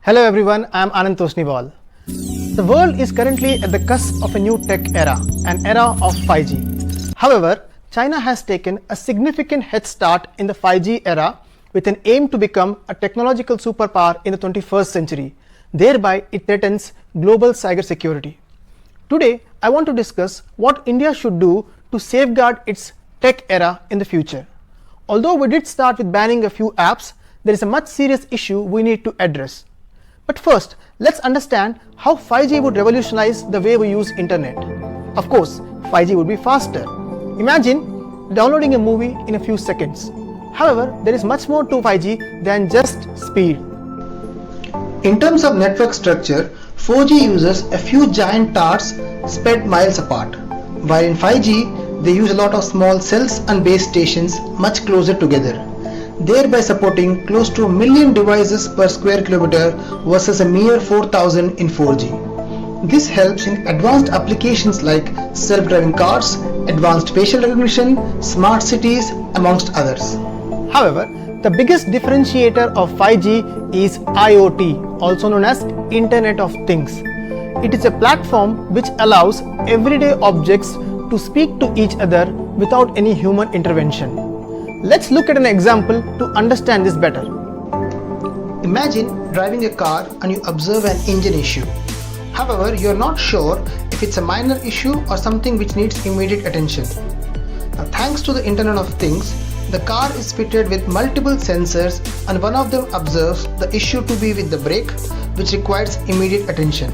Hello everyone, I am Anand Tosniwal. The world is currently at the cusp of a new tech era, an era of 5G. However, China has taken a significant head start in the 5G era with an aim to become a technological superpower in the 21st century. Thereby, it threatens global cybersecurity. Today, I want to discuss what India should do to safeguard its tech era in the future. Although we did start with banning a few apps, there is a much serious issue we need to address. But first, let's understand how 5G would revolutionize the way we use internet. Of course, 5G would be faster. Imagine downloading a movie in a few seconds. However, there is much more to 5G than just speed. In terms of network structure, 4G uses a few giant towers spread miles apart, while in 5G they use a lot of small cells and base stations much closer together, thereby supporting close to 1 million devices per square kilometer versus a mere 4,000 in 4G. This helps in advanced applications like self-driving cars, advanced facial recognition, smart cities, amongst others. However, the biggest differentiator of 5G is IoT, also known as Internet of Things. It is a platform which allows everyday objects to speak to each other without any human intervention. Let's look at an example to understand this better. Imagine driving a car and you observe an engine issue. However, you are not sure if it's a minor issue or something which needs immediate attention. Now, thanks to the Internet of Things, the car is fitted with multiple sensors and one of them observes the issue to be with the brake, which requires immediate attention.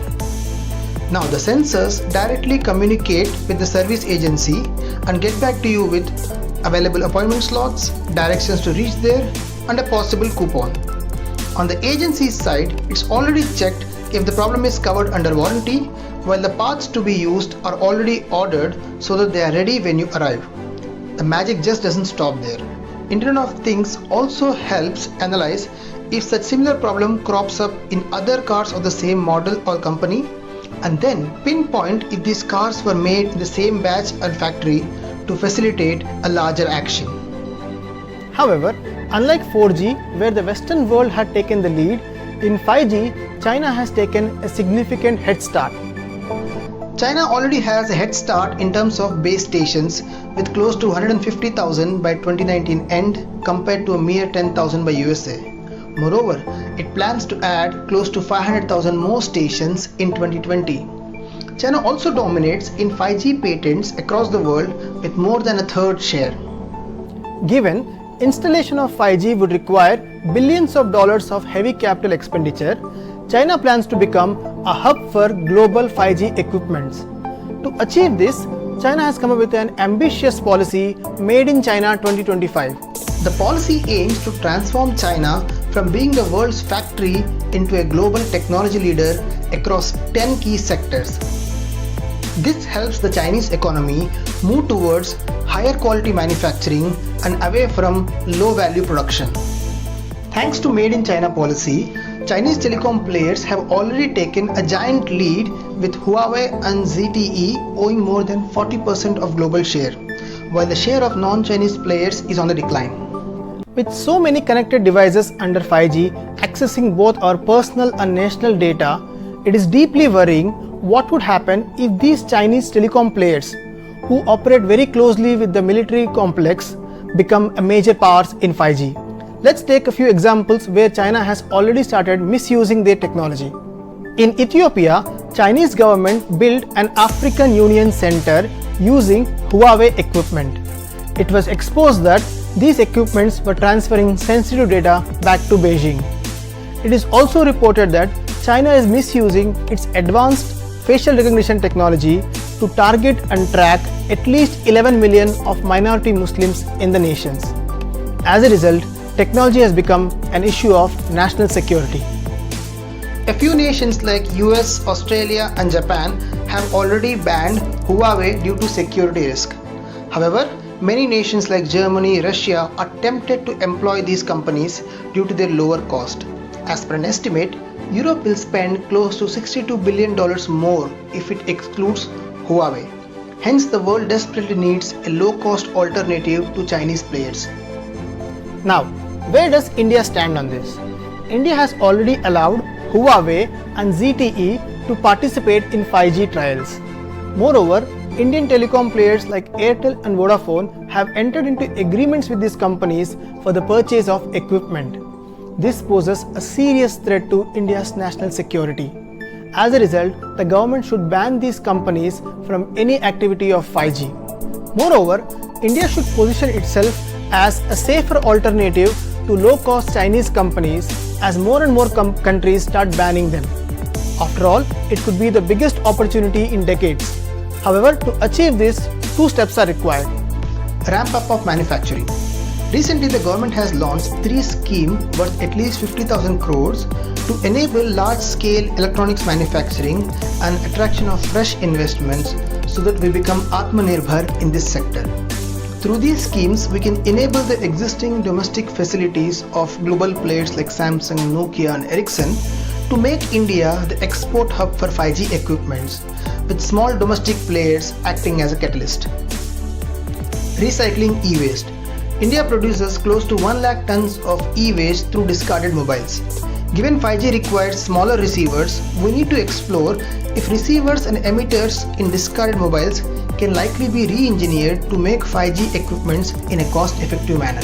Now the sensors directly communicate with the service agency and get back to you with available appointment slots, directions to reach there, and a possible coupon. On the agency's side, it's already checked if the problem is covered under warranty, while the parts to be used are already ordered so that they are ready when you arrive. The magic just doesn't stop there. Internet of Things also helps analyze if such similar problem crops up in other cars of the same model or company, and then pinpoint if these cars were made in the same batch and factory to facilitate a larger action. However, unlike 4G, where the Western world had taken the lead, in 5G, China has taken a significant head start. China already has a head start in terms of base stations with close to 150,000 by 2019 end compared to a mere 10,000 by USA. Moreover, it plans to add close to 500,000 more stations in 2020. China also dominates in 5G patents across the world with more than a third share. Given installation of 5G would require billions of dollars of heavy capital expenditure, China plans to become a hub for global 5G equipments. To achieve this, China has come up with an ambitious policy, Made in China 2025. The policy aims to transform China from being the world's factory into a global technology leader across 10 key sectors. This helps the Chinese economy move towards higher quality manufacturing and away from low value production. Thanks to Made in China policy, Chinese telecom players have already taken a giant lead with Huawei and ZTE owing more than 40% of global share, while the share of non-Chinese players is on the decline. With so many connected devices under 5G accessing both our personal and national data, it is deeply worrying what would happen if these Chinese telecom players, who operate very closely with the military complex, become a major powers in 5G. Let's take a few examples where China has already started misusing their technology. In Ethiopia, Chinese government built an African Union Center using Huawei equipment. It was exposed that these equipments were transferring sensitive data back to Beijing. It is also reported that China is misusing its advanced facial recognition technology to target and track at least 11 million of minority Muslims in the nations. As a result, technology has become an issue of national security. A few nations like US, Australia and Japan have already banned Huawei due to security risk. However, many nations like Germany, Russia are tempted to employ these companies due to their lower cost. As per an estimate, Europe will spend close to $62 billion more if it excludes Huawei. Hence, the world desperately needs a low-cost alternative to Chinese players. Now, where does India stand on this? India has already allowed Huawei and ZTE to participate in 5G trials. Moreover, Indian telecom players like Airtel and Vodafone have entered into agreements with these companies for the purchase of equipment. This poses a serious threat to India's national security. As a result, the government should ban these companies from any activity of 5G. Moreover, India should position itself as a safer alternative to low-cost Chinese companies as more and more countries start banning them. After all, it could be the biggest opportunity in decades. However, to achieve this, two steps are required. Ramp up of manufacturing. Recently, the government has launched 3 schemes worth at least 50,000 crores to enable large-scale electronics manufacturing and attraction of fresh investments so that we become Atmanirbhar in this sector. Through these schemes, we can enable the existing domestic facilities of global players like Samsung, Nokia and Ericsson to make India the export hub for 5G equipments, with small domestic players acting as a catalyst. Recycling e-waste. India produces close to 1 lakh tons of e-waste through discarded mobiles. Given 5G requires smaller receivers, we need to explore if receivers and emitters in discarded mobiles can likely be re-engineered to make 5G equipments in a cost-effective manner.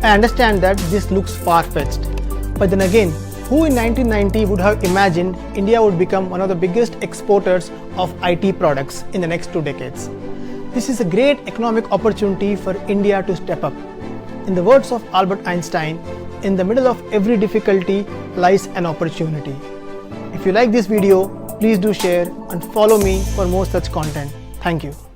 I understand that this looks far-fetched, but then again, who in 1990 would have imagined India would become one of the biggest exporters of IT products in the next 2 decades? This is a great economic opportunity for India to step up. In the words of Albert Einstein, in the middle of every difficulty lies an opportunity. If you like this video, please do share and follow me for more such content. Thank you.